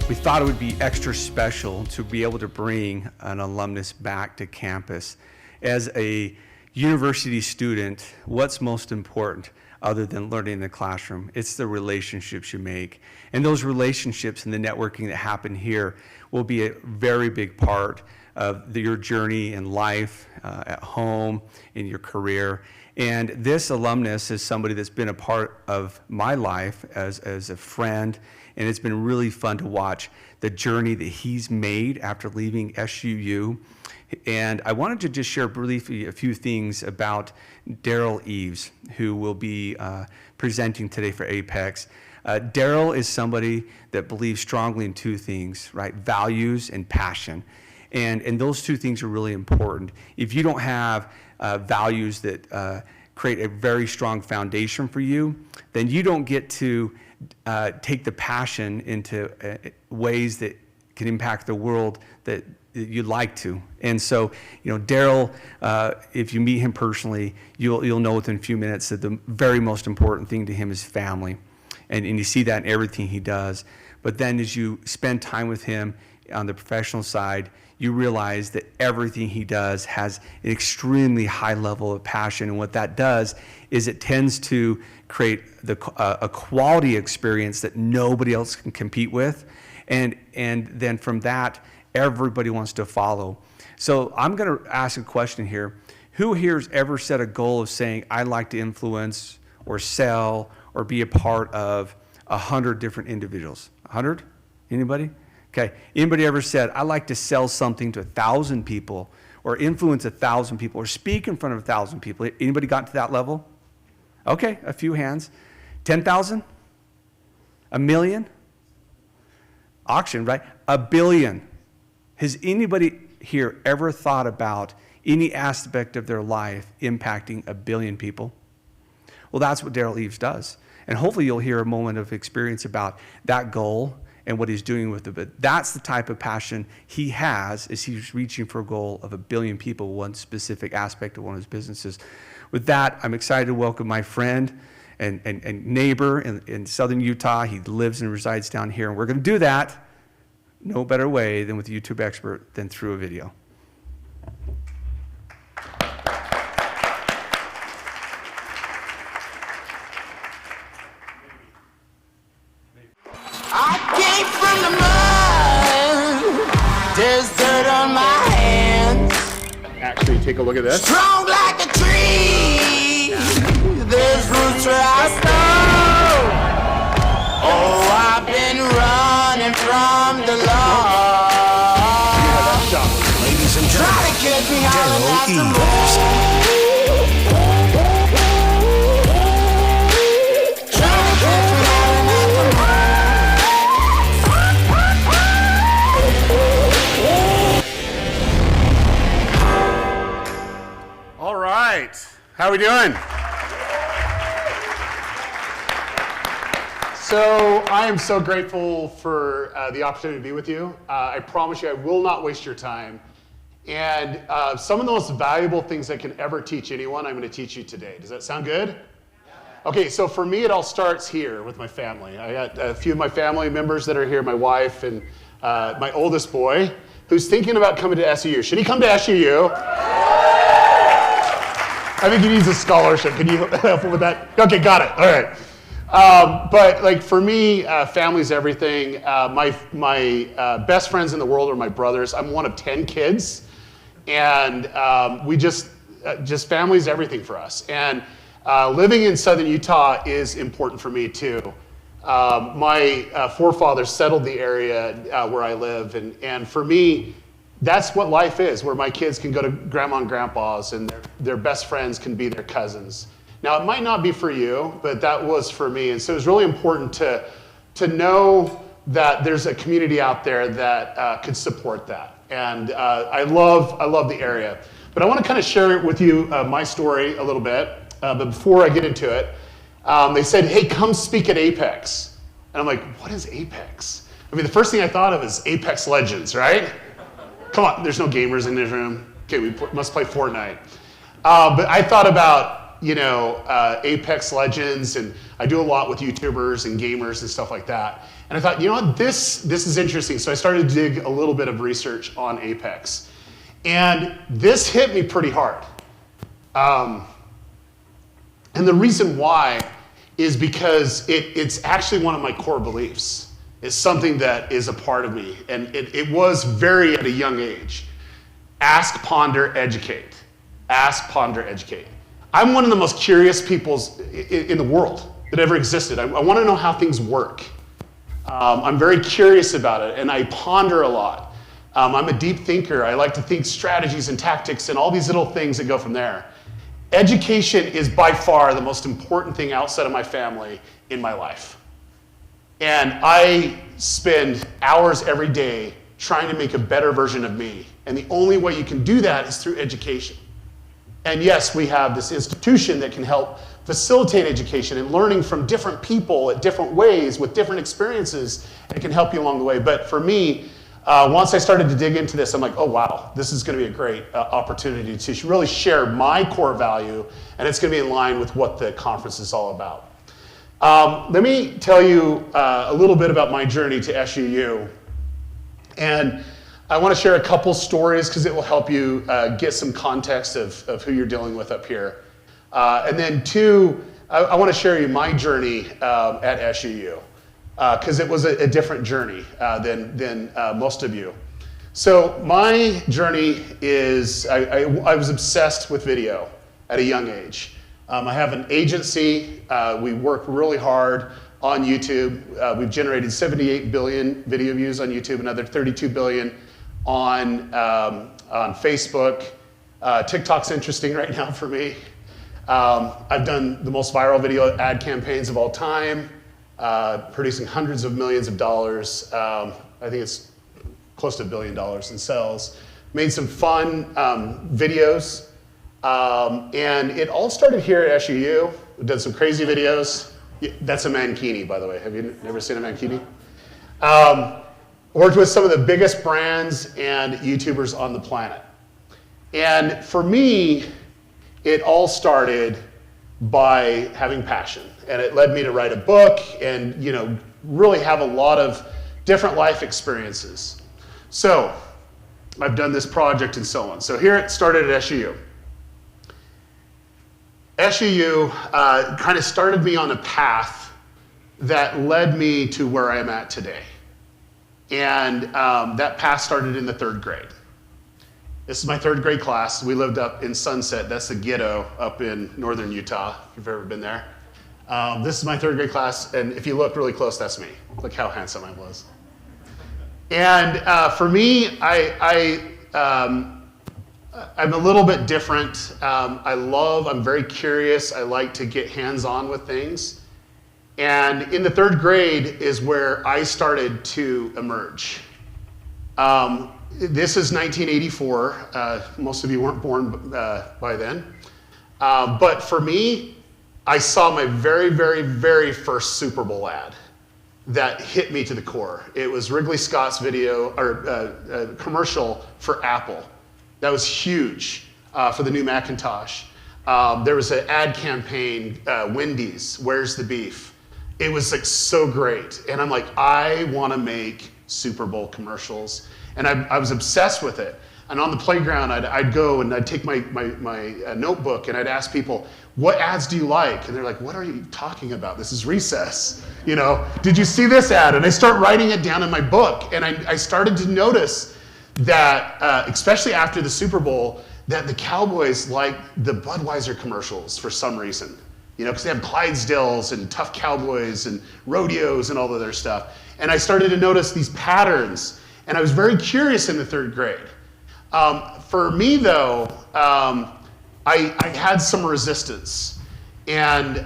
We thought it would be extra special to be able to bring an alumnus back to campus. As a university student, what's most important other than learning in the classroom? It's the relationships you make. And those relationships and the networking that happen here will be a very big part of your journey in life, at home, in your career. And this alumnus is somebody that's been a part of my life as a friend, and it's been really fun to watch the journey that he's made after leaving SUU. And I wanted to just share briefly a few things about Derral Eves, who will be presenting today for A.P.E.X. Derral is somebody that believes strongly in two things, right? Values and passion. And those two things are really important. If you don't have values that create a very strong foundation for you, then you don't get to take the passion into ways that can impact the world that you'd like to. And so, Derral, if you meet him personally, you'll know within a few minutes that the very most important thing to him is family. And you see that in everything he does. But then as you spend time with him on the professional side, you realize that everything he does has an extremely high level of passion. And what that does is it tends to create a quality experience that nobody else can compete with. And then from that, everybody wants to follow. So I'm going to ask a question here. Who here has ever set a goal of saying, I'd like to influence or sell or be a part of 100 different individuals? 100? Anybody? Okay. Anybody ever said, I'd like to sell something to 1,000 people or influence 1,000 people or speak in front of 1,000 people? Anybody gotten to that level? Okay, a few hands. 10,000? A million? Auction, right? A billion. Has anybody here ever thought about any aspect of their life impacting 1 billion people? Well, that's what Derral Eves does. And hopefully you'll hear a moment of experience about that goal and what he's doing with it. But that's the type of passion he has, is he's reaching for a goal of 1 billion people, one specific aspect of one of his businesses. With that, I'm excited to welcome my friend and neighbor in southern Utah. He lives and resides down here, and we're going to do that no better way than with a YouTube expert than through a video. There's dirt on my hands. Actually, take a look at this. Strong like a tree. There's roots where I stand. Oh, I've been running from the law. Ladies and Try to catch me out Derral of Eves. All right, how we doing? So I am so grateful for the opportunity to be with you. I promise you I will not waste your time. And some of the most valuable things I can ever teach anyone, I'm going to teach you today. Does that sound good? Okay, so for me, it all starts here with my family. I got a few of my family members that are here, my wife and my oldest boy, who's thinking about coming to SUU. Should he come to SUU? I think he needs a scholarship. Can you help him with that? Okay, got it. All right. But like for me, family's everything. My best friends in the world are my brothers. I'm one of 10 kids, and we just family's everything for us. And living in southern Utah is important for me too. My forefathers settled the area where I live, and for me, that's what life is, where my kids can go to grandma and grandpa's and their best friends can be their cousins. Now, it might not be for you, but that was for me. And so it was really important to to know that there's a community out there that could support that. And I love the area. But I want to kind of share with you my story a little bit. But before I get into it, they said, hey, come speak at A.P.E.X. And I'm like, what is A.P.E.X.? I mean, the first thing I thought of is Apex Legends, right? Come on, there's no gamers in this room. Okay, we must play Fortnite. But I thought about, Apex Legends, and I do a lot with YouTubers and gamers and stuff like that. And I thought, you know what, this is interesting. So I started to dig a little bit of research on Apex. And this hit me pretty hard. And the reason why is because it's actually one of my core beliefs. It's something that is a part of me. And it was very at a young age. Ask, ponder, educate. Ask, ponder, educate. I'm one of the most curious people in the world that ever existed. I want to know how things work. I'm very curious about it, and I ponder a lot. I'm a deep thinker. I like to think strategies and tactics and all these little things that go from there. Education is by far the most important thing outside of my family in my life. And I spend hours every day trying to make a better version of me. And the only way you can do that is through education. And yes, we have this institution that can help facilitate education and learning from different people at different ways with different experiences, and it can help you along the way. But for me, once I started to dig into this, I'm like, oh wow, this is going to be a great opportunity to really share my core value, and it's going to be in line with what the conference is all about. Let me tell you a little bit about my journey to SUU. And I want to share a couple stories because it will help you get some context of who you're dealing with up here. And then two, I want to share you my journey at SUU because it was a different journey than most of you. So my journey is, I was obsessed with video at a young age. I have an agency. We work really hard on YouTube. We've generated 78 billion video views on YouTube, another 32 billion on Facebook. TikTok's interesting right now for me. I've done the most viral video ad campaigns of all time, producing hundreds of millions of dollars. I think it's close to $1 billion in sales. Made some fun videos. And it all started here at SUU. We've done some crazy videos. That's a mankini, by the way. Have you never seen a mankini? Worked with some of the biggest brands and YouTubers on the planet. And for me, it all started by having passion. And it led me to write a book and really have a lot of different life experiences. So I've done this project and so on. So here it started at SUU. SUU kind of started me on a path that led me to where I am at today. And that path started in the 3rd grade. This is my 3rd grade class. We lived up in Sunset. That's the ghetto up in northern Utah, if you've ever been there. This is my 3rd grade class, and if you look really close, that's me. Look how handsome I was. And for me, I'm a little bit different. I'm very curious. I like to get hands-on with things. And in the 3rd grade is where I started to emerge. This is 1984. Most of you weren't born by then. But for me, I saw my very, very, very first Super Bowl ad that hit me to the core. It was Wrigley Scott's video or commercial for Apple. That was huge for the new Macintosh. There was an ad campaign, Wendy's, Where's the Beef? It was like so great. And I'm like, I want to make Super Bowl commercials. And I was obsessed with it. And on the playground, I'd go and I'd take my notebook and I'd ask people, what ads do you like? And they're like, what are you talking about? This is recess. Did you see this ad? And I start writing it down in my book. And I started to notice that, especially after the Super Bowl, that the Cowboys like the Budweiser commercials for some reason. Because they have Clydesdales and Tough Cowboys and rodeos and all the other stuff. And I started to notice these patterns. And I was very curious in the 3rd grade. For me, though, I had some resistance. And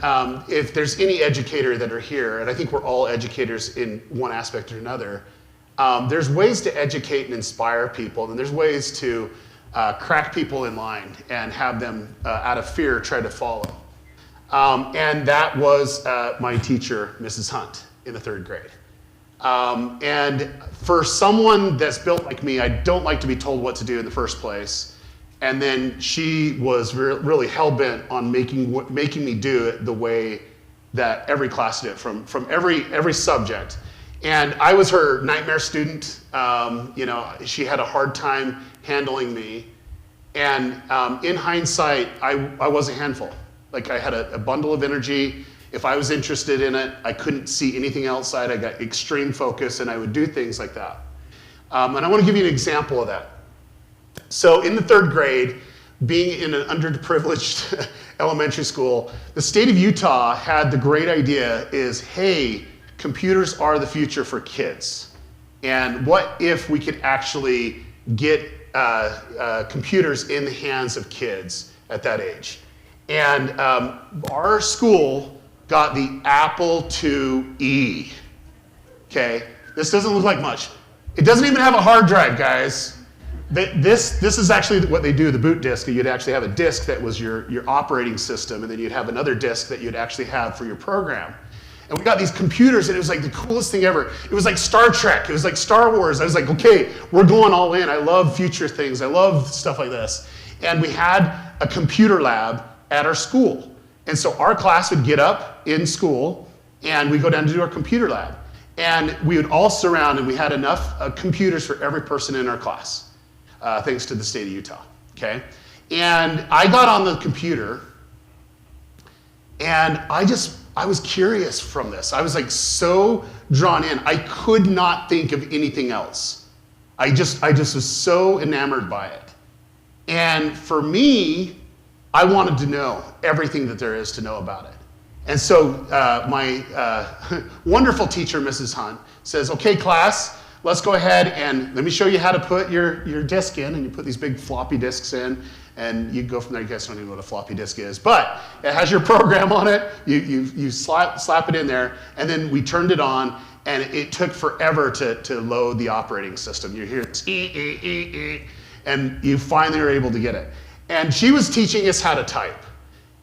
if there's any educator that are here, and I think we're all educators in one aspect or another, there's ways to educate and inspire people, and there's ways to crack people in line and have them, out of fear, try to follow. And that was my teacher, Mrs. Hunt, in the 3rd grade. And for someone that's built like me, I don't like to be told what to do in the first place. And then she was really hell-bent on making me do it the way that every class did, from every subject. And I was her nightmare student. She had a hard time handling me. And in hindsight, I was a handful. Like, I had a bundle of energy. If I was interested in it, I couldn't see anything outside. I got extreme focus, and I would do things like that. And I want to give you an example of that. So in the 3rd grade, being in an underprivileged elementary school, the state of Utah had the great idea is, hey, computers are the future for kids. And what if we could actually get computers in the hands of kids at that age? And our school got the Apple IIe. Okay, this doesn't look like much. It doesn't even have a hard drive, guys. This is actually what they do, the boot disk. You'd actually have a disk that was your operating system, and then you'd have another disk that you'd actually have for your program. And we got these computers, and it was like the coolest thing ever. It was like Star Trek. It was like Star Wars. I was like, okay, we're going all in. I love future things. I love stuff like this. And we had a computer lab at our school. And so our class would get up in school, and we'd go down to do our computer lab. And we would all surround, and we had enough computers for every person in our class. Thanks to the state of Utah, okay? And I got on the computer, and I was curious from this. I was like so drawn in. I could not think of anything else. I just was so enamored by it. And for me, I wanted to know everything that there is to know about it. And so my wonderful teacher, Mrs. Hunt, says, okay, class, let's go ahead and let me show you how to put your disk in. And you put these big floppy disks in, and you go from there. You guys don't even know what a floppy disk is, but it has your program on it. You slap it in there, and then we turned it on, and it took forever to load the operating system. You hear this and you finally are able to get it. And she was teaching us how to type.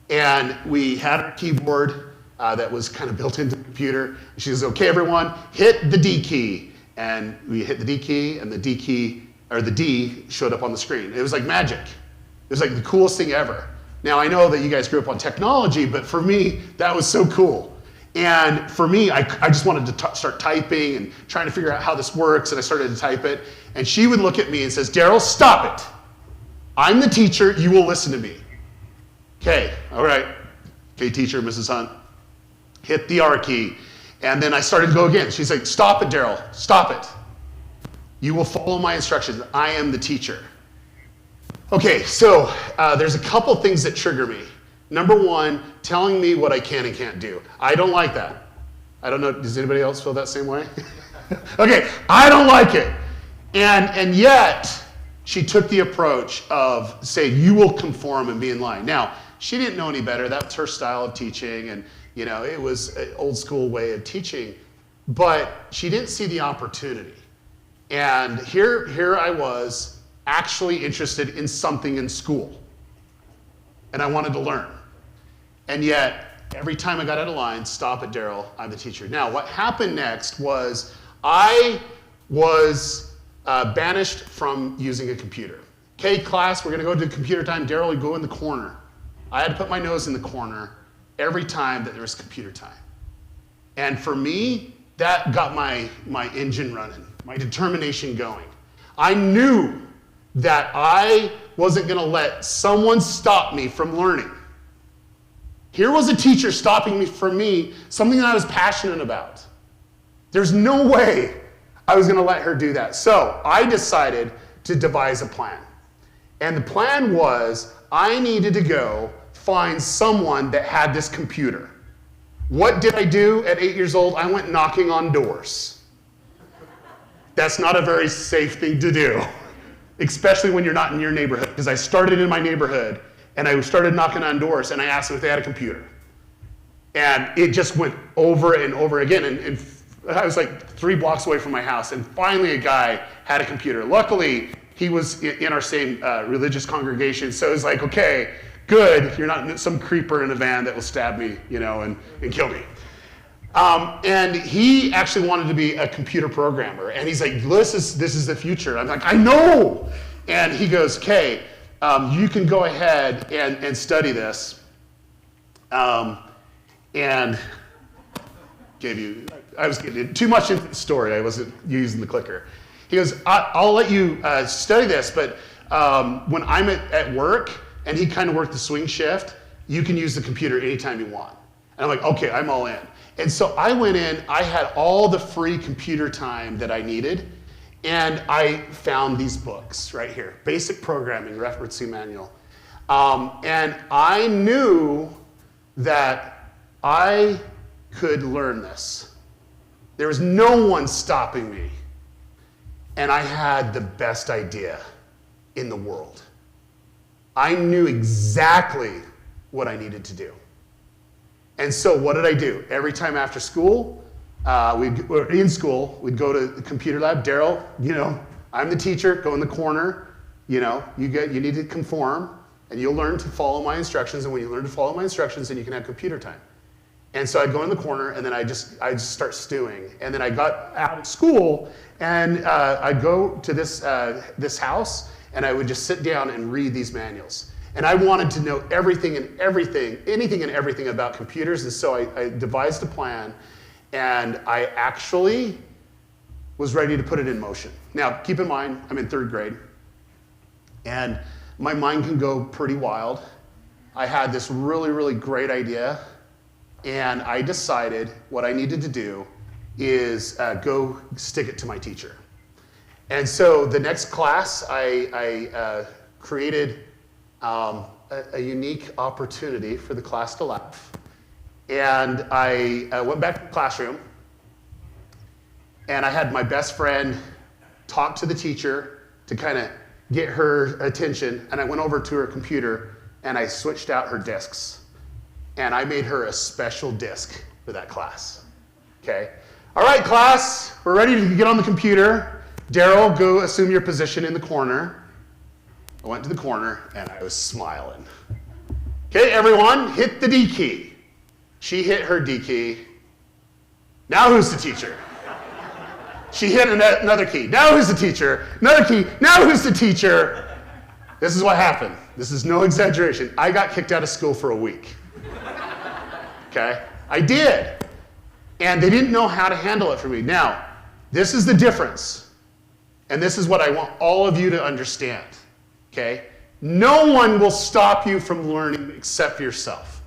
And we had our keyboard that was kind of built into the computer. She says, okay, everyone, hit the D key. And we hit the D key, and the D key, or the D, showed up on the screen. It was like magic. It was like the coolest thing ever. Now, I know that you guys grew up on technology, but for me, that was so cool. And for me, I just wanted to start typing and trying to figure out how this works, and I started to type it. And she would look at me and says, Derral, stop it. I'm the teacher, you will listen to me. Okay, all right. Okay, teacher, Mrs. Hunt. Hit the R key. And then I started to go again. She's like, stop it, Derral, stop it. You will follow my instructions. I am the teacher. Okay, so there's a couple things that trigger me. Number one, telling me what I can and can't do. I don't like that. I don't know, does anybody else feel that same way? Okay, I don't like it. And yet, she took the approach of saying, you will conform and be in line. Now, she didn't know any better. That's her style of teaching, and it was an old school way of teaching, but she didn't see the opportunity. And here I was actually interested in something in school, and I wanted to learn. And yet, every time I got out of line, stop it, Derral, I'm the teacher. Now, what happened next was I was banished from using a computer. Okay, class, we're gonna go to computer time. Derral, you go in the corner. I had to put my nose in the corner every time that there was computer time. And for me, that got my engine running, my determination going. I knew that I wasn't gonna let someone stop me from learning. Here was a teacher stopping me from something that I was passionate about. There's no way I was gonna let her do that. So I decided to devise a plan. And the plan was, I needed to go find someone that had this computer. What did I do at 8 years old? I went knocking on doors. That's not a very safe thing to do, especially when you're not in your neighborhood, because I started in my neighborhood, and I started knocking on doors, and I asked them if they had a computer. And it just went over and over again. And I was like 3 blocks away from my house. And finally a guy had a computer. Luckily, he was in our same religious congregation. So it was like, okay, good. You're not some creeper in a van that will stab me, and kill me. And he actually wanted to be a computer programmer. And he's like, this is the future. I'm like, I know. And he goes, okay, you can go ahead and study this. And I was getting too much into the story. I wasn't using the clicker. He goes, I'll let you study this, but when I'm at work, and he kind of worked the swing shift, you can use the computer anytime you want. And I'm like, okay, I'm all in. And so I went in, I had all the free computer time that I needed, and I found these books right here, Basic Programming Referencing Manual. And I knew that I could learn this. There was no one stopping me. And I had the best idea in the world. I knew exactly what I needed to do. And so what did I do? Every time after school, we'd go to the computer lab. Derral, I'm the teacher, go in the corner. You need to conform, and you'll learn to follow my instructions. And when you learn to follow my instructions, then you can have computer time. And so I'd go in the corner, and then I'd just start stewing. And then I got out of school, and I'd go to this house, and I would just sit down and read these manuals. And I wanted to know anything and everything about computers. And so I devised a plan, and I actually was ready to put it in motion. Now, keep in mind, I'm in 3rd grade, and my mind can go pretty wild. I had this really, really great idea, and I decided what I needed to do is go stick it to my teacher. And so the next class, I created a unique opportunity for the class to laugh. And I went back to the classroom, and I had my best friend talk to the teacher to kind of get her attention. And I went over to her computer, and I switched out her disks. And I made her a special disk for that class. Okay? All right, class, we're ready to get on the computer. Derral, go assume your position in the corner. I went to the corner, and I was smiling. Okay, everyone, hit the D key. She hit her D key. Now who's the teacher? She hit another key. Now who's the teacher? Another key. Now who's the teacher? This is what happened. This is no exaggeration. I got kicked out of school for a week. Okay? I did. And they didn't know how to handle it for me. Now, this is the difference. And this is what I want all of you to understand. Okay? No one will stop you from learning except yourself.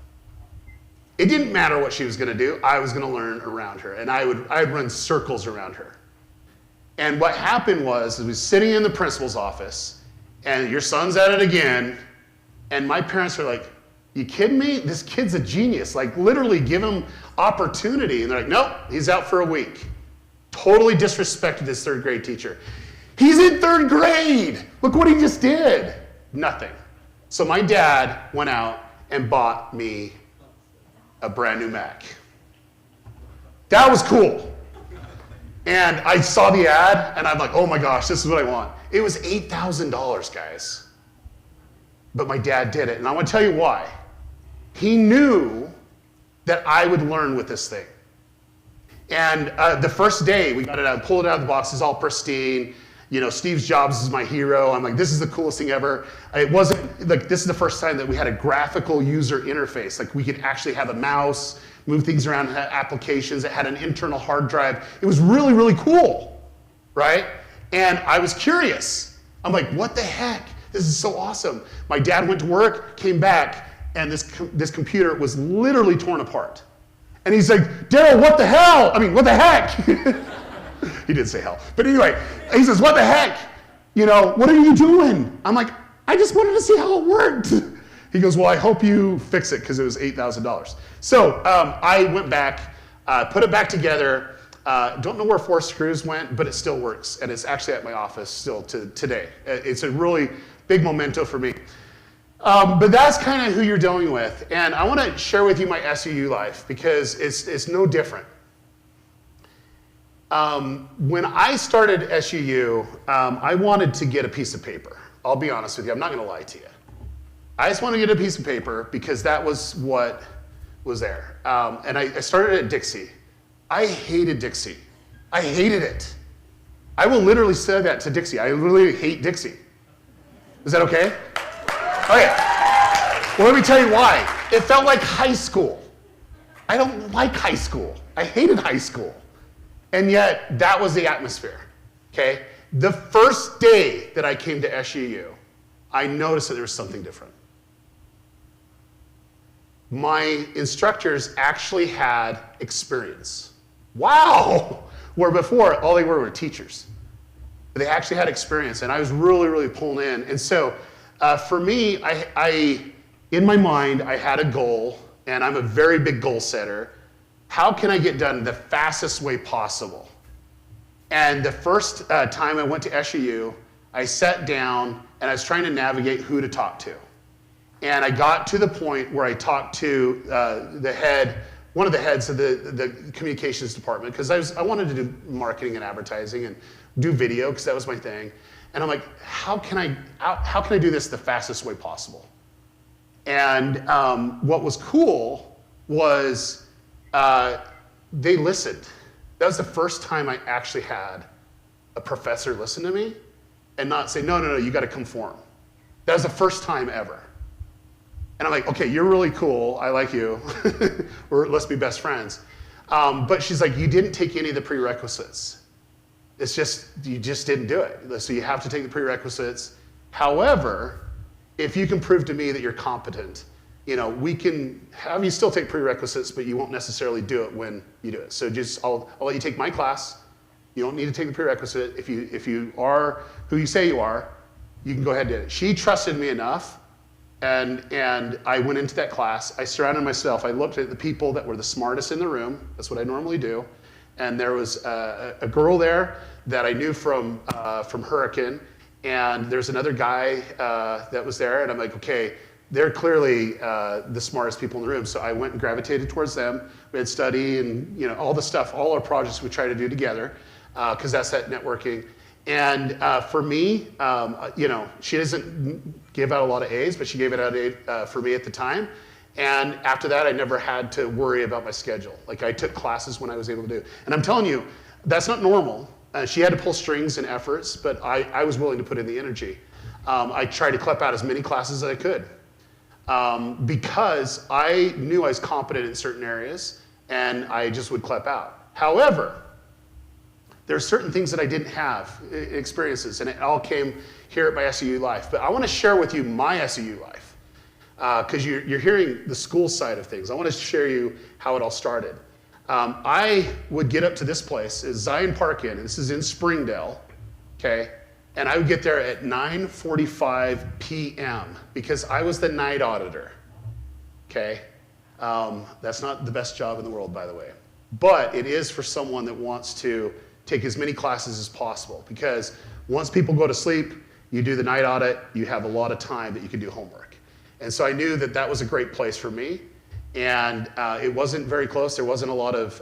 It didn't matter what she was going to do. I was going to learn around her. And I'd run circles around her. And what happened was, I was sitting in the principal's office, and your son's at it again, and my parents were like, you kidding me? This kid's a genius. Like, literally give him opportunity. And they're like, nope, he's out for a week. Totally disrespected his 3rd grade teacher. He's in 3rd grade. Look what he just did. Nothing. So my dad went out and bought me a brand new Mac. That was cool. And I saw the ad, and I'm like, oh my gosh, this is what I want. It was $8,000, guys. But my dad did it, and I want to tell you why. He knew that I would learn with this thing. And the first day, we got it out, pulled it out of the box, it's all pristine. Steve Jobs is my hero. I'm like, this is the coolest thing ever. It wasn't, like, this is the first time that we had a graphical user interface. Like, we could actually have a mouse, move things around, had applications. It had an internal hard drive. It was really, really cool, right? And I was curious. I'm like, what the heck? This is so awesome. My dad went to work, came back, and this computer was literally torn apart. And he's like, Derral, what the hell? I mean, what the heck? He didn't say hell. But anyway, he says, what the heck? What are you doing? I'm like, I just wanted to see how it worked. He goes, well, I hope you fix it, because it was $8,000. So I went back, put it back together. Don't know where 4 screws went, but it still works. And it's actually at my office still to today. It's a really big memento for me. But that's kind of who you're dealing with. And I want to share with you my SUU life because it's no different. When I started SUU, I wanted to get a piece of paper. I'll be honest with you. I'm not going to lie to you. I just wanted to get a piece of paper because that was what was there. And I started at Dixie. I hated Dixie. I hated it. I will literally say that to Dixie. I literally hate Dixie. Is that okay? Okay. Well, let me tell you why. It felt like high school. I don't like high school. I hated high school. And yet, that was the atmosphere, okay? The first day that I came to SUU, I noticed that there was something different. My instructors actually had experience. Wow! Where before, all they were teachers. They actually had experience, and I was really, really pulled in. And so, for me, I in my mind, I had a goal, and I'm a very big goal setter. How can I get done the fastest way possible? And the first time I went to SUU, I sat down, and I was trying to navigate who to talk to. And I got to the point where I talked to the head, one of the heads of the communications department, because I wanted to do marketing and advertising and do video, because that was my thing. And I'm like, how can I do this the fastest way possible? And what was cool was they listened. That was the first time I actually had a professor listen to me and not say, no, you got to conform. That was the first time ever. And I'm like, okay, you're really cool. I like you. Let's be best friends. But she's like, you didn't take any of the prerequisites. It's just, you just didn't do it. So you have to take the prerequisites. However, if you can prove to me that you're competent, we can have you still take prerequisites, but you won't necessarily do it when you do it. So I'll let you take my class. You don't need to take the prerequisite. If you are who you say you are, you can go ahead and do it. She trusted me enough. And I went into that class. I surrounded myself. I looked at the people that were the smartest in the room. That's what I normally do. And there was a girl there that I knew from Hurricane. And there's another guy that was there. And I'm like, okay, they're clearly the smartest people in the room. So I went and gravitated towards them. We had study and all the stuff, all our projects we try to do together, because that's that networking. And for me, she doesn't give out a lot of A's, but she gave it out for me at the time. And after that, I never had to worry about my schedule. Like, I took classes when I was able to do. And I'm telling you, that's not normal. She had to pull strings and efforts, but I was willing to put in the energy. I tried to clep out as many classes as I could because I knew I was competent in certain areas, and I just would clep out. However, there are certain things that I didn't have, experiences, and it all came here at my SUU life. But I want to share with you my SUU life, because you're hearing the school side of things. I want to share you how it all started. I would get up to this place, it's Zion Park Inn, and this is in Springdale, okay? And I would get there at 9:45 p.m. because I was the night auditor, okay? That's not the best job in the world, by the way. But it is for someone that wants to take as many classes as possible, because once people go to sleep, you do the night audit, you have a lot of time that you can do homework. And so I knew that that was a great place for me. And it wasn't very close. There wasn't a lot of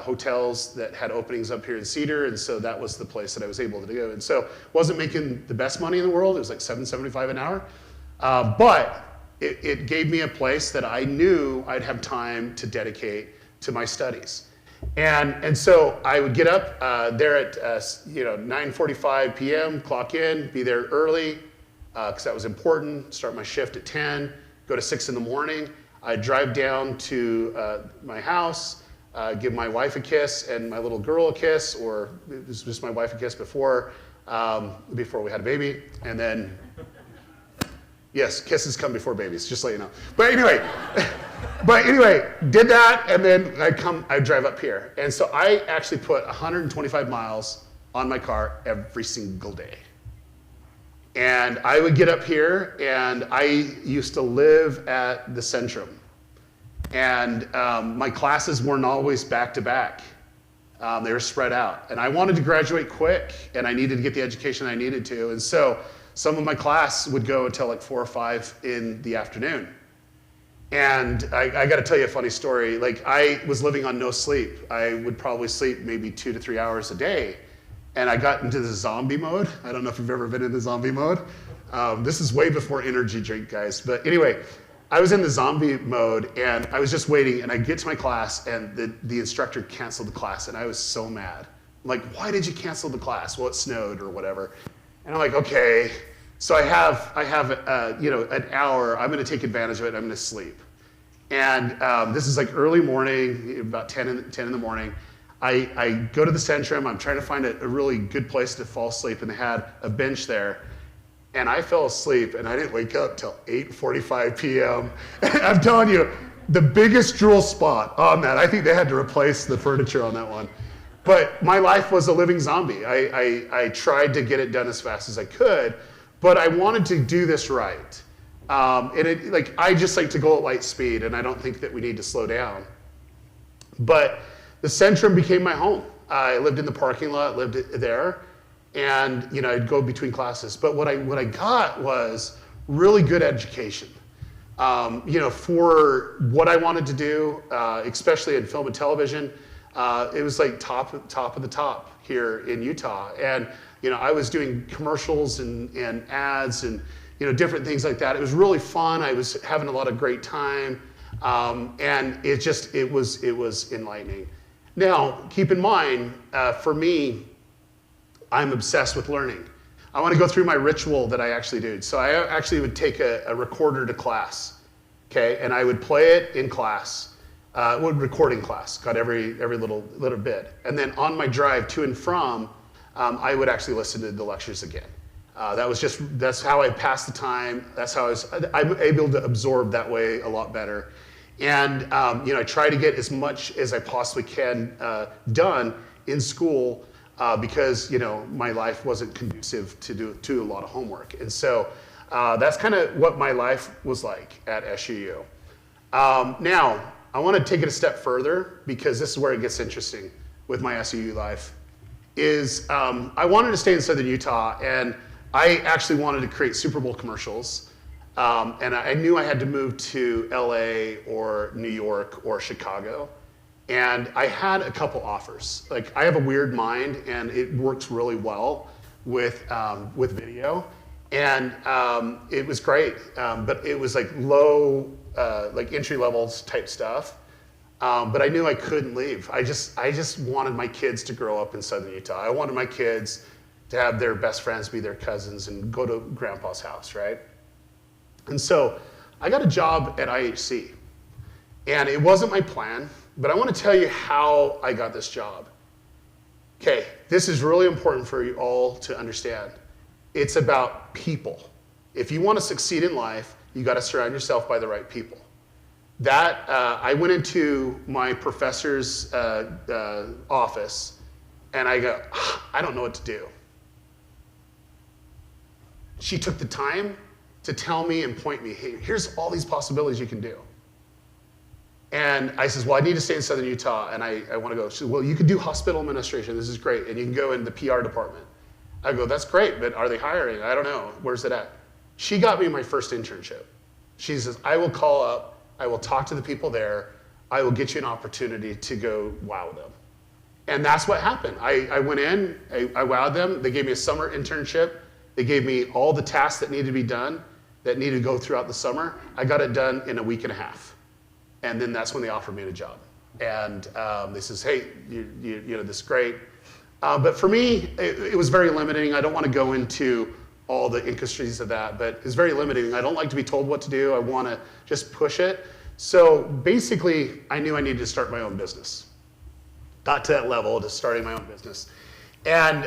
hotels that had openings up here in Cedar, and so that was the place that I was able to go. And so wasn't making the best money in the world. It was like $7.75 an hour. But it gave me a place that I knew I'd have time to dedicate to my studies. And so I would get up there at 9:45 p.m., clock in, be there early, because that was important, start my shift at 10, go to 6 in the morning. I'd drive down to my house, give my wife a kiss and my little girl a kiss, or it was just my wife a kiss before we had a baby. And then, yes, kisses come before babies, just so you know. But anyway, did that, and then I'd drive up here. And so I actually put 125 miles on my car every single day. And I would get up here, and I used to live at the Centrum. And my classes weren't always back to back. They were spread out. And I wanted to graduate quick, and I needed to get the education I needed to. And so some of my class would go until like 4 or 5 in the afternoon. And I got to tell you a funny story. Like, I was living on no sleep. I would probably sleep maybe 2 to 3 hours a day. And I got into the zombie mode. I don't know if you've ever been in the zombie mode. This is way before energy drink, guys. But anyway, I was in the zombie mode, and I was just waiting, and I get to my class, and the instructor canceled the class, and I was so mad. I'm like, why did you cancel the class? Well, it snowed or whatever. And I'm like, okay. So I have an hour. I'm going to take advantage of it. I'm going to sleep. And this is like early morning, about 10 in the morning. I go to the Centrum. I'm trying to find a really good place to fall asleep, and they had a bench there. And I fell asleep, and I didn't wake up till 8:45 p.m. I'm telling you, the biggest drool spot on that. I think they had to replace the furniture on that one. But my life was a living zombie. I tried to get it done as fast as I could, but I wanted to do this right. I just like to go at light speed, and I don't think that we need to slow down. But the Centrum became my home. I lived in the parking lot, lived there. And I'd go between classes. But what I got was really good education. For what I wanted to do, especially in film and television, it was like top of the top here in Utah. And I was doing commercials and ads and different things like that. It was really fun. I was having a lot of great time, and it was enlightening. Now, keep in mind, for me, I'm obsessed with learning. I want to go through my ritual that I actually do. So I actually would take a recorder to class, okay, and I would play it in class, recording class, got every little bit, and then on my drive to and from, I would actually listen to the lectures again. That's how I passed the time. That's how I'm able to absorb that way a lot better, and I try to get as much as I possibly can done in school. Because my life wasn't conducive to a lot of homework, and so that's kind of what my life was like at SUU. Now I want to take it a step further, because this is where it gets interesting with my SUU life. I wanted to stay in Southern Utah, and I actually wanted to create Super Bowl commercials, and I knew I had to move to LA or New York or Chicago. And I had a couple offers. Like, I have a weird mind, and it works really well with video. And it was great, but it was like low, like entry levels type stuff. But I knew I couldn't leave. I just wanted my kids to grow up in Southern Utah. I wanted my kids to have their best friends be their cousins and go to grandpa's house, right? And so I got a job at IHC. And it wasn't my plan, but I want to tell you how I got this job. Okay, this is really important for you all to understand. It's about people. If you want to succeed in life, you got to surround yourself by the right people. I went into my professor's office, and I go, I don't know what to do. She took the time to tell me and point me, hey, here's all these possibilities you can do. And I says, well, I need to stay in Southern Utah, and I want to go. She said, well, you could do hospital administration. This is great, and you can go in the PR department. I go, that's great, but are they hiring? I don't know. Where's it at? She got me my first internship. She says, I will call up. I will talk to the people there. I will get you an opportunity to go wow them. And that's what happened. I went in. I wowed them. They gave me a summer internship. They gave me all the tasks that needed to be done, that needed to go throughout the summer. I got it done in a week and a half. And then that's when they offered me a job. And they says, hey, this is great. But for me, it was very limiting. I don't want to go into all the intricacies of that, but it's very limiting. I don't like to be told what to do. I want to just push it. So basically, I knew I needed to start my own business. Got to that level to starting my own business. And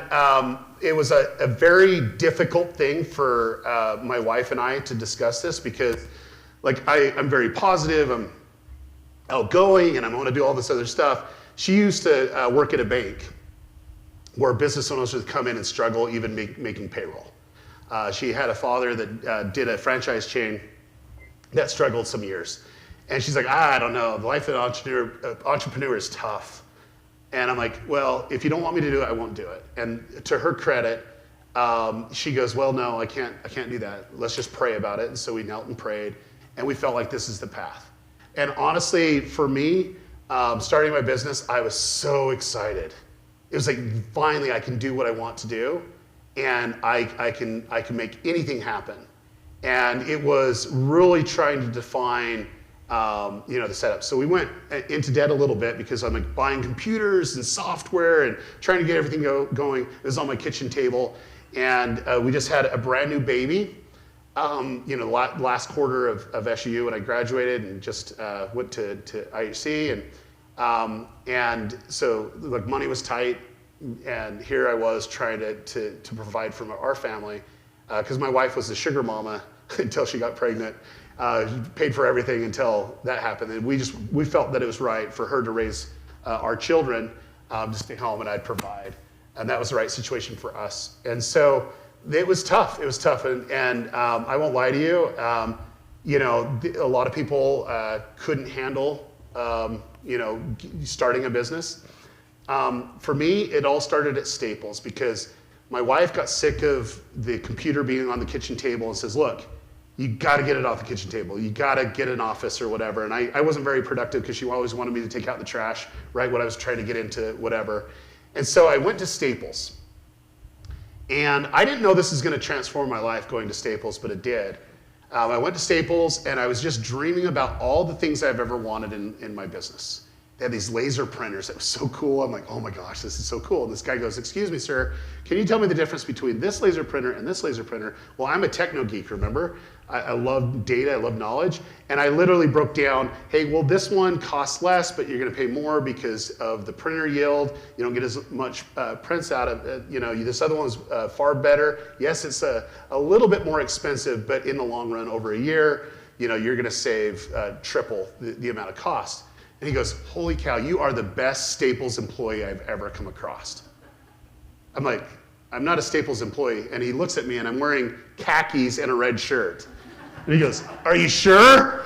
it was a very difficult thing for my wife and I to discuss this, because I'm very positive. I'm outgoing, and I want to do all this other stuff. She used to work at a bank where business owners would come in and struggle even making payroll. She had a father that did a franchise chain that struggled some years. And she's like, I don't know, the life of an entrepreneur is tough. And I'm like, well, if you don't want me to do it, I won't do it. And to her credit, she goes, well, no, I can't do that. Let's just pray about it. And so we knelt and prayed, and we felt like this is the path. And honestly, for me, starting my business, I was so excited. It was like, finally, I can do what I want to do, and I can make anything happen. And it was really trying to define, the setup. So we went into debt a little bit because I'm like buying computers and software and trying to get everything going. It was on my kitchen table, and we just had a brand new baby. Last quarter of SU, when I graduated and just went to IHC, and so like money was tight, and here I was trying to provide for our family, because my wife was the sugar mama until she got pregnant. She paid for everything until that happened, and we felt that it was right for her to raise our children, to stay home, and I'd provide, and that was the right situation for us. And so it was tough. It was tough, and I won't lie to you. A lot of people couldn't handle, starting a business. For me, it all started at Staples because my wife got sick of the computer being on the kitchen table and says, look, you got to get it off the kitchen table. You got to get an office or whatever. And I wasn't very productive because she always wanted me to take out the trash right when I was trying to get into whatever. And so I went to Staples. And I didn't know this was going to transform my life going to Staples, but it did. I went to Staples, and I was just dreaming about all the things I've ever wanted in my business. They had these laser printers that was so cool. I'm like, oh my gosh, this is so cool. And this guy goes, excuse me, sir, can you tell me the difference between this laser printer and this laser printer? Well, I'm a techno geek, remember? I love data, I love knowledge. And I literally broke down, hey, well, this one costs less, but you're gonna pay more because of the printer yield. You don't get as much prints out of it. This other one's far better. Yes, it's a little bit more expensive, but in the long run, over a year, you're gonna save triple the amount of cost. And he goes, holy cow, you are the best Staples employee I've ever come across. I'm like, I'm not a Staples employee. And he looks at me, and I'm wearing khakis and a red shirt. And he goes, are you sure?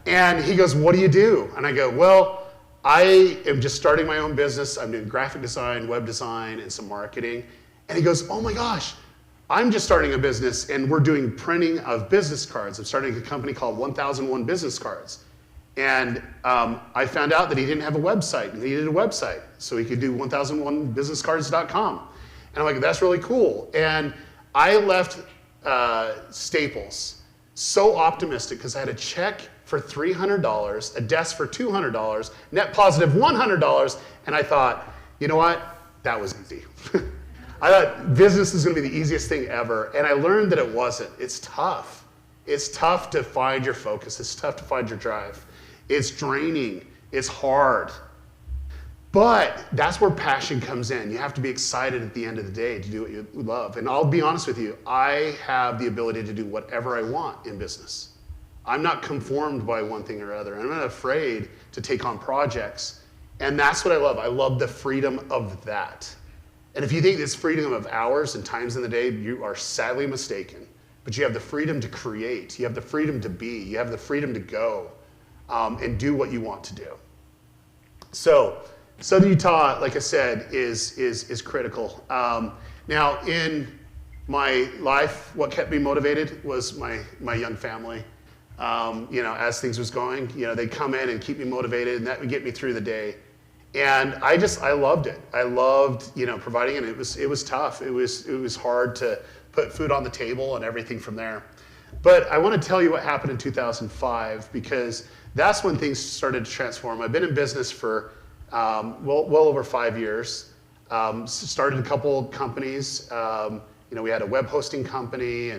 And he goes, what do you do? And I go, well, I am just starting my own business. I'm doing graphic design, web design, and some marketing. And he goes, oh my gosh, I'm just starting a business, and we're doing printing of business cards. I'm starting a company called 1001 Business Cards. And I found out that he didn't have a website, and he needed a website, so he could do 1001businesscards.com. And I'm like, that's really cool. And I left Staples so optimistic because I had a check for $300, a desk for $200, net positive $100, and I thought, you know what? That was easy. I thought business is going to be the easiest thing ever, and I learned that it wasn't. It's tough. It's tough to find your focus. It's tough to find your drive. It's draining. It's hard. But that's where passion comes in. You have to be excited at the end of the day to do what you love. And I'll be honest with you, I have the ability to do whatever I want in business. I'm not conformed by one thing or other. I'm not afraid to take on projects. And that's what I love. I love the freedom of that. And if you think it's freedom of hours and times in the day, you are sadly mistaken. But you have the freedom to create. You have the freedom to be. You have the freedom to go and do what you want to do. So Southern Utah, like I said, is critical. Now, in my life, what kept me motivated was my young family. As things was going, they'd come in and keep me motivated, and that would get me through the day. And I loved it. I loved, providing it. It was tough. It was hard to put food on the table and everything from there. But I want to tell you what happened in 2005, because that's when things started to transform. I've been in business for well over 5 years. Started a couple companies. We had a web hosting company,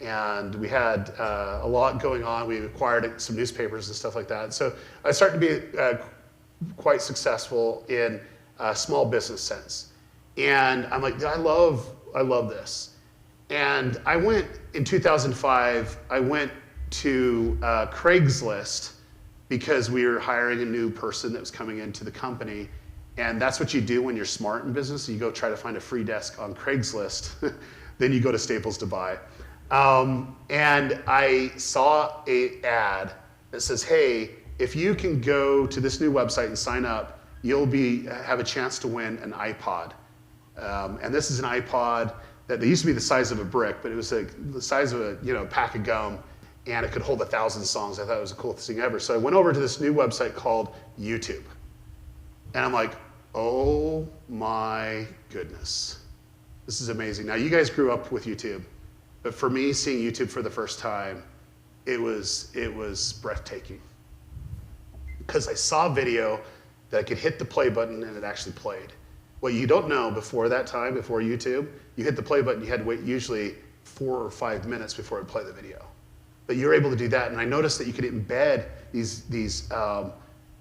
and we had a lot going on. We acquired some newspapers and stuff like that. So I started to be quite successful in a small business sense. And I'm like, I love this. And I went, in 2005, I went to Craigslist because we were hiring a new person that was coming into the company. And that's what you do when you're smart in business. You go try to find a free desk on Craigslist. Then you go to Staples to buy. And I saw an ad that says, hey, if you can go to this new website and sign up, you'll have a chance to win an iPod. And this is an iPod that they used to be the size of a brick, but it was like the size of a pack of gum, and it could hold 1,000 songs. I thought it was the coolest thing ever. So I went over to this new website called YouTube. And I'm like, oh my goodness. This is amazing. Now, you guys grew up with YouTube, but for me, seeing YouTube for the first time, it was breathtaking. Because I saw a video that I could hit the play button and it actually played. What you don't know before that time, before YouTube, you hit the play button, you had to wait usually 4 or 5 minutes before it would play the video. But you're able to do that, and I noticed that you could embed these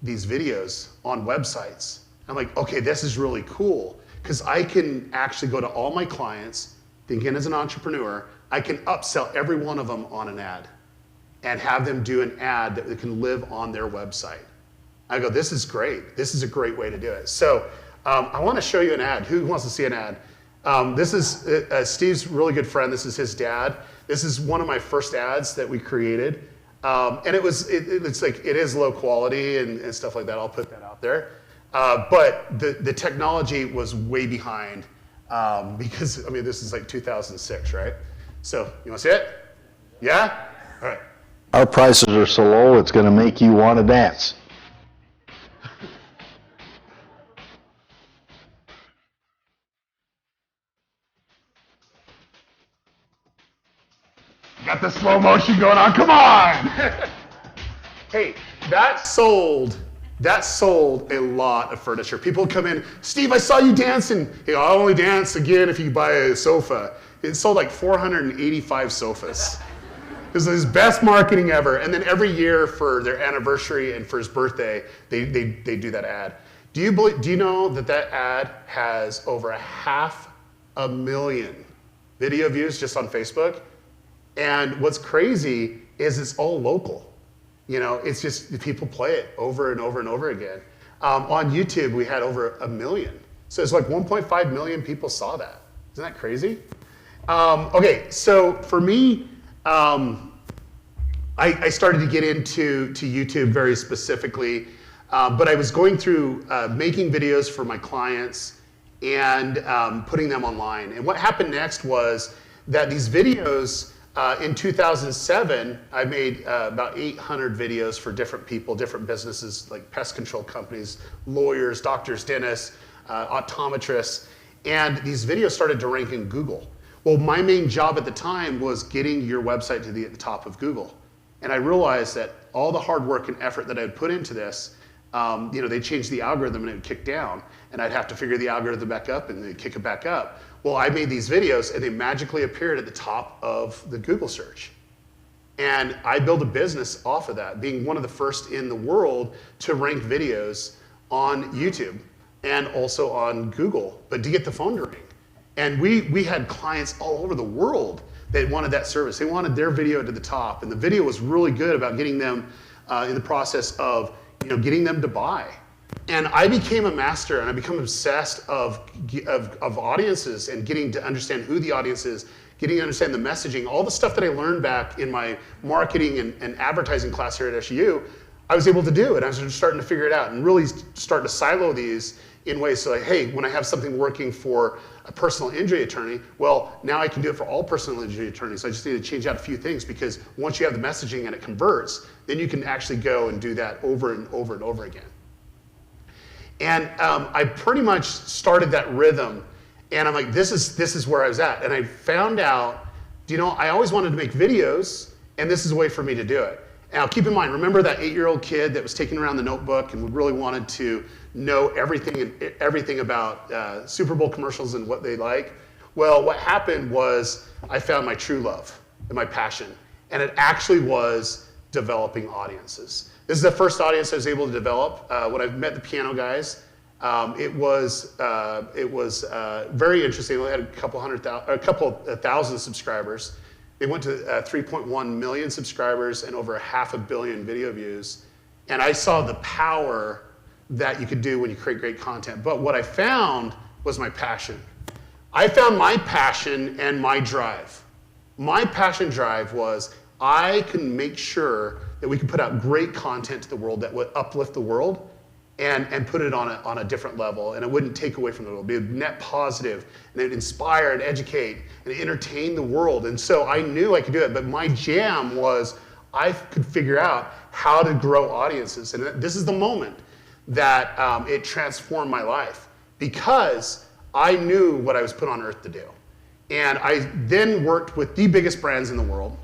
videos on websites. I'm like, okay, this is really cool, because I can actually go to all my clients, thinking as an entrepreneur, I can upsell every one of them on an ad and have them do an ad that can live on their website. I go, this is great. This is a great way to do it. So I want to show you an ad. Who wants to see an ad? This is Steve's really good friend. This is his dad. This is one of my first ads that we created. And it's like, it is low quality and stuff like that. I'll put that out there. But the technology was way behind because, I mean, this is like 2006, right? So you want to see it? Yeah? All right. Our prices are so low, it's going to make you want to dance. Got the slow motion going on, come on! Hey, that sold a lot of furniture. People would come in, Steve, I saw you dancing. Hey, I'll only dance again if you buy a sofa. It sold like 485 sofas. It was his best marketing ever. And then every year for their anniversary and for his birthday, they do that ad. Do you know that ad has over 500,000 video views just on Facebook? And what's crazy is it's all local. It's just people play it over and over and over again. On YouTube, we had over 1 million. So it's like 1.5 million people saw that. Isn't that crazy? Okay, so for me, I started to get into YouTube very specifically, but I was going through making videos for my clients and putting them online. And what happened next was that these videos, in 2007, I made about 800 videos for different people, different businesses like pest control companies, lawyers, doctors, dentists, optometrists, and these videos started to rank in Google. Well, my main job at the time was getting your website to the top of Google. And I realized that all the hard work and effort that I had put into this, they changed the algorithm and it would kick down, and I'd have to figure the algorithm back up and they'd kick it back up. Well, I made these videos and they magically appeared at the top of the Google search. And I built a business off of that, being one of the first in the world to rank videos on YouTube and also on Google, but to get the phone to ring. And we had clients all over the world that wanted that service. They wanted their video to the top, and the video was really good about getting them in the process of getting them to buy. And I became a master, and I became obsessed of audiences and getting to understand who the audience is, getting to understand the messaging, all the stuff that I learned back in my marketing and advertising class here at SU, I was able to do it. I was just starting to figure it out and really starting to silo these in ways so like, hey, when I have something working for a personal injury attorney, well, now I can do it for all personal injury attorneys. I just need to change out a few things, because once you have the messaging and it converts, then you can actually go and do that over and over and over again. And I pretty much started that rhythm, and I'm like, this is where I was at. And I found out, I always wanted to make videos, and this is a way for me to do it. Now, keep in mind, remember that 8-year-old kid that was taking around the notebook and really wanted to know everything about Super Bowl commercials and what they like? Well, what happened was I found my true love and my passion, and it actually was developing audiences. This is the first audience I was able to develop. When I met the piano guys, it was very interesting. We had a couple thousand subscribers. They went to 3.1 million subscribers and over 500 million video views. And I saw the power that you could do when you create great content. But what I found was my passion. I found my passion and my drive. My passion drive was I can make sure that we can put out great content to the world that would uplift the world and put it on a different level, and it wouldn't take away from the world. It would be net positive, and it would inspire and educate and entertain the world. And so I knew I could do it, but my jam was I could figure out how to grow audiences. And this is the moment that it transformed my life, because I knew what I was put on earth to do. And I then worked with the biggest brands in the world.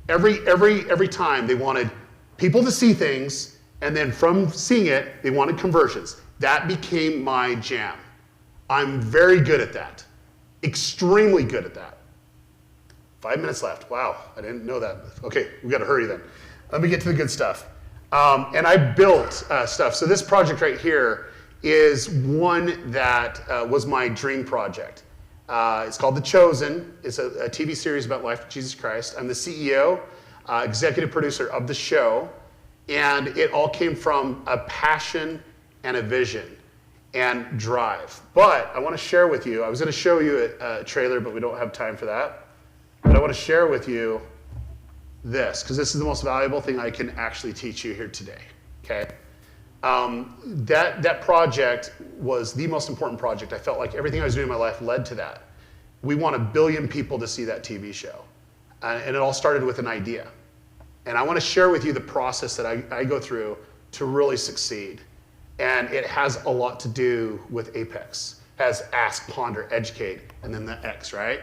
Every time they wanted people to see things, and then from seeing it, they wanted conversions. That became my jam. I'm very good at that. Extremely good at that. 5 minutes left. Wow, I didn't know that. Okay, we gotta hurry then. Let me get to the good stuff. And I built stuff. So this project right here is one that was my dream project. It's called The Chosen. It's a TV series about life of Jesus Christ. I'm the CEO, executive producer of the show. And it all came from a passion and a vision and drive. But I want to share with you, I was going to show you a trailer, but we don't have time for that. But I want to share with you this, because this is the most valuable thing I can actually teach you here today, okay? That project was the most important project. I felt like everything I was doing in my life led to that. We want 1 billion people to see that TV show. And it all started with an idea. And I want to share with you the process that I go through to really succeed. And it has a lot to do with A.P.E.X. It has ask, ponder, educate, and then the X, right?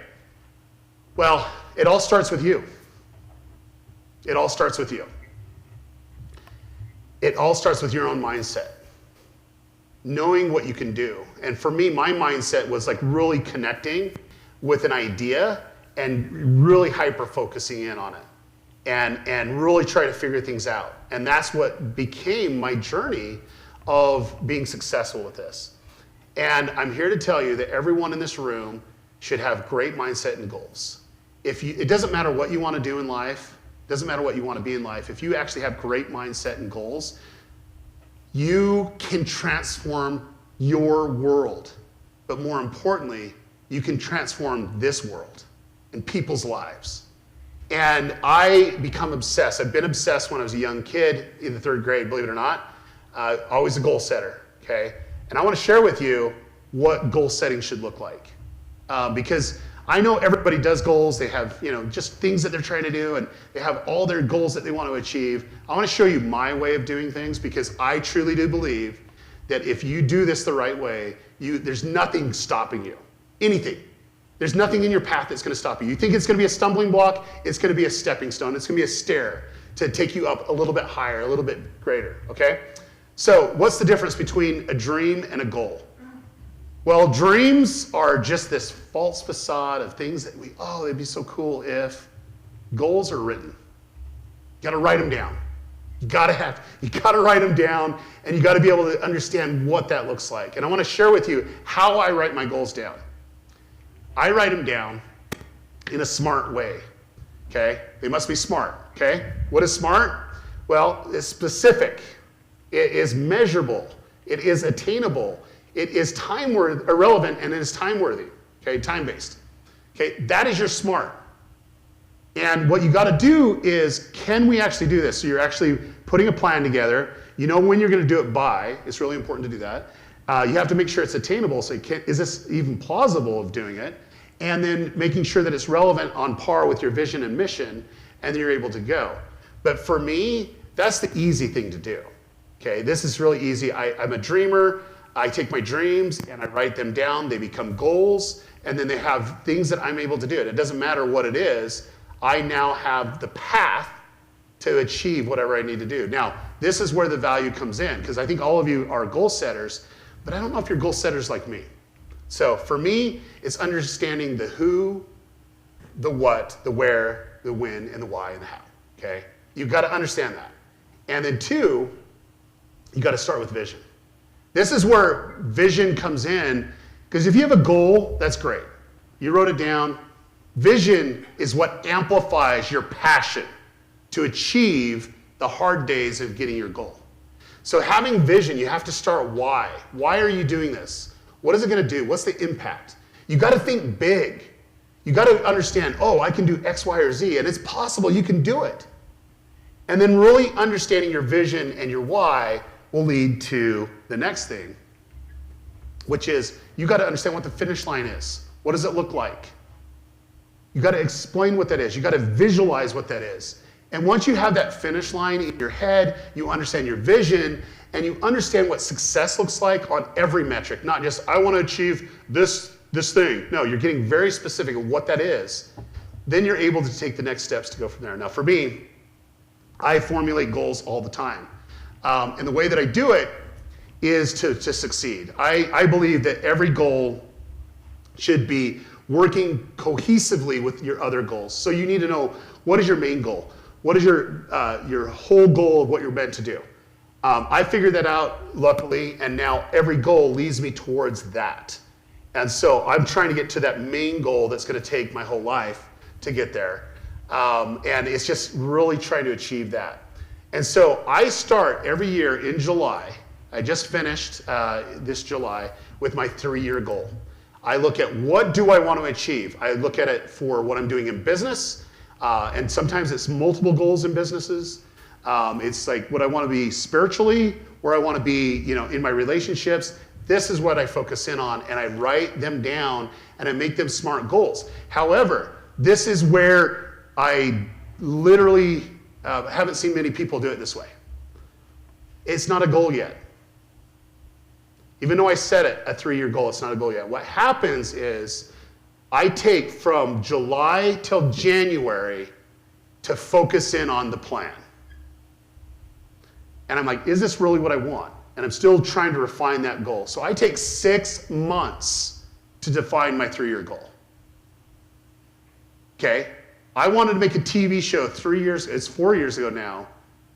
Well, it all starts with you. It all starts with you. It all starts with your own mindset. Knowing what you can do. And for me, my mindset was like really connecting with an idea and really hyper-focusing in on it. And really try to figure things out. And that's what became my journey of being successful with this. And I'm here to tell you that everyone in this room should have great mindset and goals. It doesn't matter what you want to do in life, doesn't matter what you want to be in life, if you actually have great mindset and goals, you can transform your world. But more importantly, you can transform this world and people's lives. And I become obsessed. I've been obsessed when I was a young kid in the 3rd grade, believe it or not. Always a goal setter, okay? And I want to share with you what goal setting should look like. Because I know everybody does goals. They have, just things that they're trying to do, and they have all their goals that they want to achieve. I want to show you my way of doing things, because I truly do believe that if you do this the right way, there's nothing stopping you. Anything. There's nothing in your path that's going to stop you. You think it's going to be a stumbling block, it's going to be a stepping stone. It's going to be a stair to take you up a little bit higher, a little bit greater, okay? So what's the difference between a dream and a goal? Well, dreams are just this false facade of things that it'd be so cool if. Goals are written. You got to write them down. You got to write them down, and you got to be able to understand what that looks like. And I want to share with you how I write my goals down. I write them down in a smart way, okay? They must be smart, okay? What is smart? Well, it's specific. It is measurable. It is attainable. It is relevant, and it is time-worthy, okay? Time-based, okay? That is your smart. And what you got to do is, can we actually do this? So you're actually putting a plan together. You know when you're going to do it by. It's really important to do that. You have to make sure it's attainable. So is this even plausible of doing it? And then making sure that it's relevant on par with your vision and mission, and then you're able to go. But for me, that's the easy thing to do. Okay, this is really easy. I'm a dreamer. I take my dreams and I write them down. They become goals, and then they have things that I'm able to do. It doesn't matter what it is. I now have the path to achieve whatever I need to do. Now, this is where the value comes in, because I think all of you are goal setters, but I don't know if you're goal setters like me. So for me, it's understanding the who, the what, the where, the when, and the why, and the how, okay? You've got to understand that. And then 2, you got to start with vision. This is where vision comes in, because if you have a goal, that's great. You wrote it down. Vision is what amplifies your passion to achieve the hard days of getting your goal. So having vision, you have to start why. Why are you doing this? What is it going to do? What's the impact? You got to think big. You got to understand, I can do X, Y, or Z, and it's possible you can do it. And then really understanding your vision and your why will lead to the next thing, which is you got to understand what the finish line is. What does it look like? You got to explain what that is. You got to visualize what that is. And once you have that finish line in your head, you understand your vision, and you understand what success looks like on every metric, not just, I want to achieve this thing. No, you're getting very specific of what that is. Then you're able to take the next steps to go from there. Now, for me, I formulate goals all the time. And the way that I do it is to succeed. I believe that every goal should be working cohesively with your other goals. So you need to know, what is your main goal? What is your whole goal of what you're meant to do? I figured that out, luckily, and now every goal leads me towards that. And so I'm trying to get to that main goal that's going to take my whole life to get there. And it's just really trying to achieve that. And so I start every year in July. I just finished this July with my 3-year goal. I look at what do I want to achieve. I look at it for what I'm doing in business. And sometimes it's multiple goals in businesses. It's like what I want to be spiritually, where I want to be, in my relationships. This is what I focus in on, and I write them down, and I make them SMART goals. However, this is where I literally haven't seen many people do it this way. It's not a goal yet. Even though I set it a 3-year goal, it's not a goal yet. What happens is I take from July till January to focus in on the plan. And I'm like, is this really what I want? And I'm still trying to refine that goal. So I take 6 months to define my 3-year goal. Okay? I wanted to make a TV show 4 years ago now,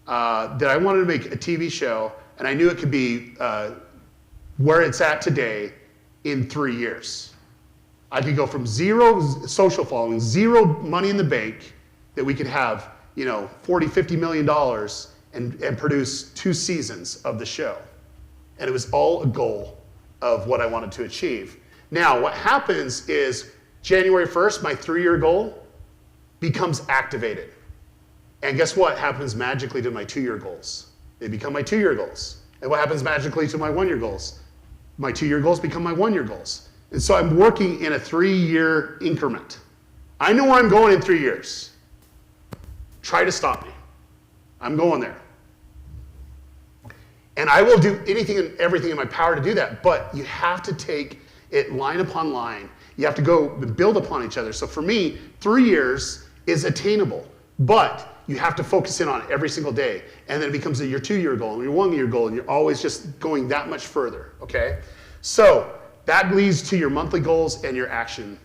that I wanted to make a TV show, and I knew it could be where it's at today in 3 years. I could go from 0 social following, 0 money in the bank, that we could have, $40, $50 million and produce 2 seasons of the show. And it was all a goal of what I wanted to achieve. Now, what happens is January 1st, my 3-year goal becomes activated. And guess what happens magically to my 2-year goals? They become my 2-year goals. And what happens magically to my 1-year goals? My 2-year goals become my 1-year goals. And so I'm working in a 3-year increment. I know where I'm going in 3 years. Try to stop me. I'm going there. And I will do anything and everything in my power to do that, but you have to take it line upon line. You have to go build upon each other. So for me, 3 years is attainable, but you have to focus in on it every single day. And then it becomes your 2-year goal and your 1-year goal, and you're always just going that much further, okay? So that leads to your monthly goals and your action.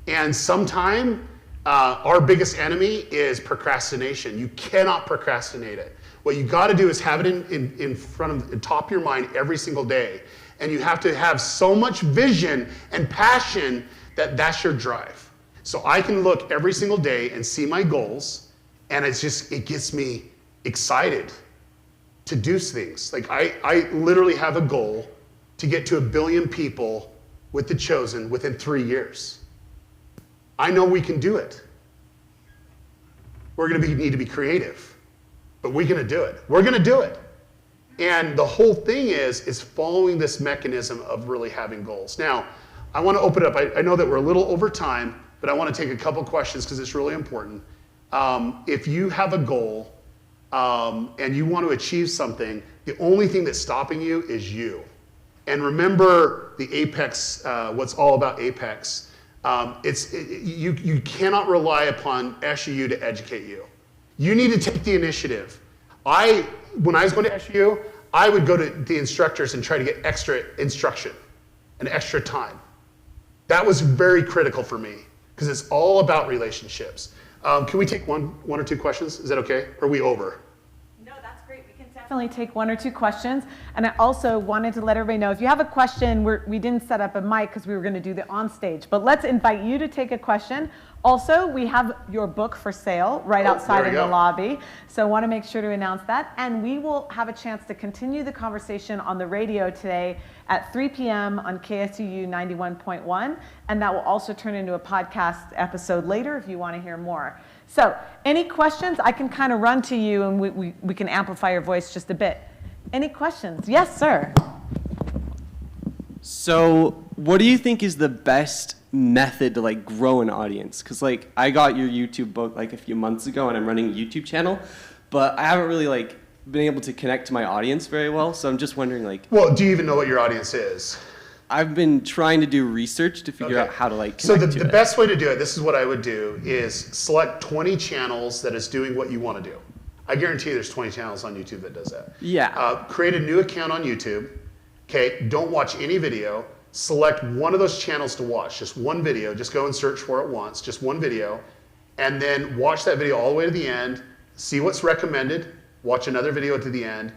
And sometime, our biggest enemy is procrastination. You cannot procrastinate it. What you got to do is have it in front of the top of your mind every single day. And you have to have so much vision and passion that that's your drive. So I can look every single day and see my goals, and it gets me excited to do things. Like I literally have a goal to get to 1 billion people with The Chosen within 3 years. I know we can do it. We're going to need to be creative, but we're going to do it. We're going to do it. And the whole thing is following this mechanism of really having goals. Now, I want to open it up. I know that we're a little over time, but I want to take a couple questions because it's really important. If you have a goal and you want to achieve something, the only thing that's stopping you is you. And remember the A.P.E.X, what's all about A.P.E.X. You cannot rely upon SU to educate you. You need to take the initiative. When I was going to SU, I would go to the instructors and try to get extra instruction and extra time. That was very critical for me because it's all about relationships. Can we take one or two questions? Is that okay? Or are we over? No, that's great. We can definitely take 1 or 2 questions. And I also wanted to let everybody know, if you have a question, we didn't set up a mic because we were going to do the on stage, but let's invite you to take a question. Also, we have your book for sale right outside in the lobby. So I want to make sure to announce that. And we will have a chance to continue the conversation on the radio today at 3 p.m. on KSUU 91.1. And that will also turn into a podcast episode later if you want to hear more. So any questions? I can kind of run to you and we can amplify your voice just a bit. Any questions? Yes, sir. So what do you think is the best method to like grow an audience? Because like I got your YouTube book like a few months ago and I'm running a YouTube channel, but I haven't really like been able to connect to my audience very well. So I'm just wondering like, Well, do you even know what your audience is? I've been trying to do research to figure out how to like So connect to the it. best way to do it, this is what I would do, is select 20 channels that is doing what you want to do. I guarantee you there's 20 channels on YouTube that does that. Yeah. Create a new account on YouTube. Okay, don't watch any video. Select one of those channels to watch, just one video. Just go and search for it once, just one video. And then watch that video all the way to the end. See what's recommended. Watch another video to the end.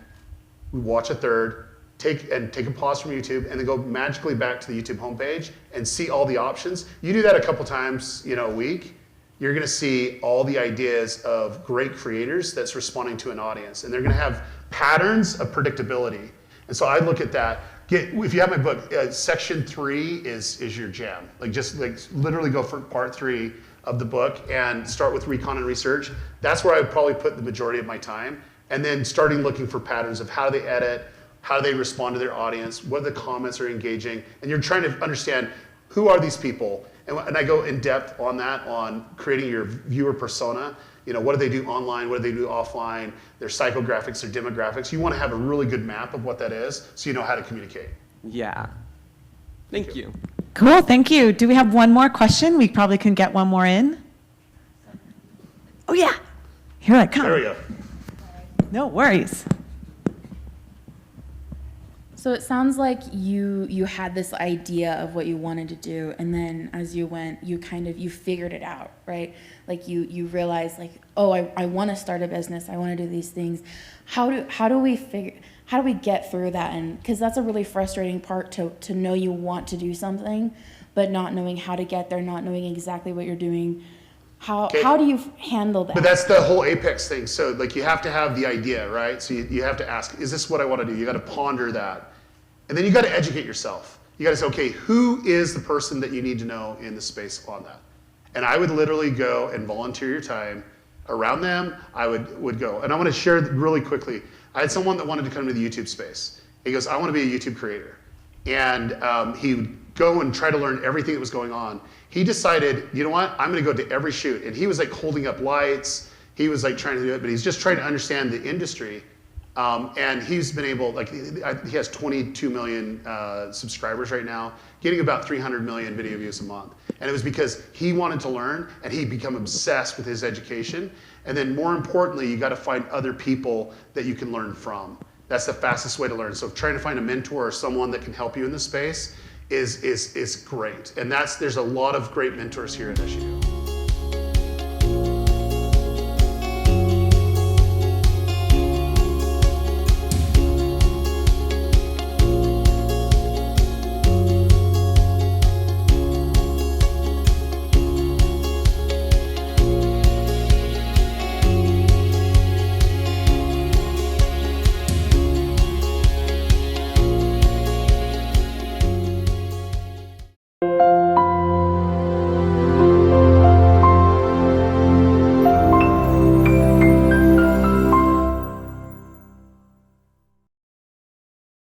Watch a third. Take a pause from YouTube and then go magically back to the YouTube homepage and see all the options. You do that a couple times, a week. You're going to see all the ideas of great creators that's responding to an audience, and they're going to have patterns of predictability. And so I look at that. If you have my book, section 3 is your jam. Just literally go for part 3 of the book and start with recon and research. That's where I would probably put the majority of my time. And then starting looking for patterns of how they edit, how they respond to their audience, what the comments are engaging, and you're trying to understand who are these people. And I go in depth on that, on creating your viewer persona. What do they do online? What do they do offline? Their psychographics, their demographics. You want to have a really good map of what that is so you know how to communicate. Yeah. Thank you. Cool, thank you. Do we have one more question? We probably can get one more in. Oh yeah, here I come. There we go. No worries. So it sounds like you had this idea of what you wanted to do, and then as you went, you figured it out, right? Like you realized like, oh, I want to start a business, I want to do these things. How do we get through that? And because that's a really frustrating part to know you want to do something, but not knowing how to get there, not knowing exactly what you're doing. How do you handle that? But that's the whole A.P.E.X thing. So you have to have the idea, right? So you have to ask, is this what I want to do? You got to ponder that. And then you got to educate yourself. You got to say, okay, who is the person that you need to know in the space on that? And I would literally go and volunteer your time around them. I would go. And I want to share really quickly. I had someone that wanted to come to the YouTube space. He goes, I want to be a YouTube creator. And he would go and try to learn everything that was going on. He decided, you know what, I'm going to go to every shoot. And he was like holding up lights. He was like trying to do it, but he's just trying to understand the industry. And he's been able, he has 22 million subscribers right now, getting about 300 million video views a month. And it was because he wanted to learn and he'd become obsessed with his education. And then more importantly, you got to find other people that you can learn from. That's the fastest way to learn. So trying to find a mentor or someone that can help you in this space is great. And there's a lot of great mentors here at SU.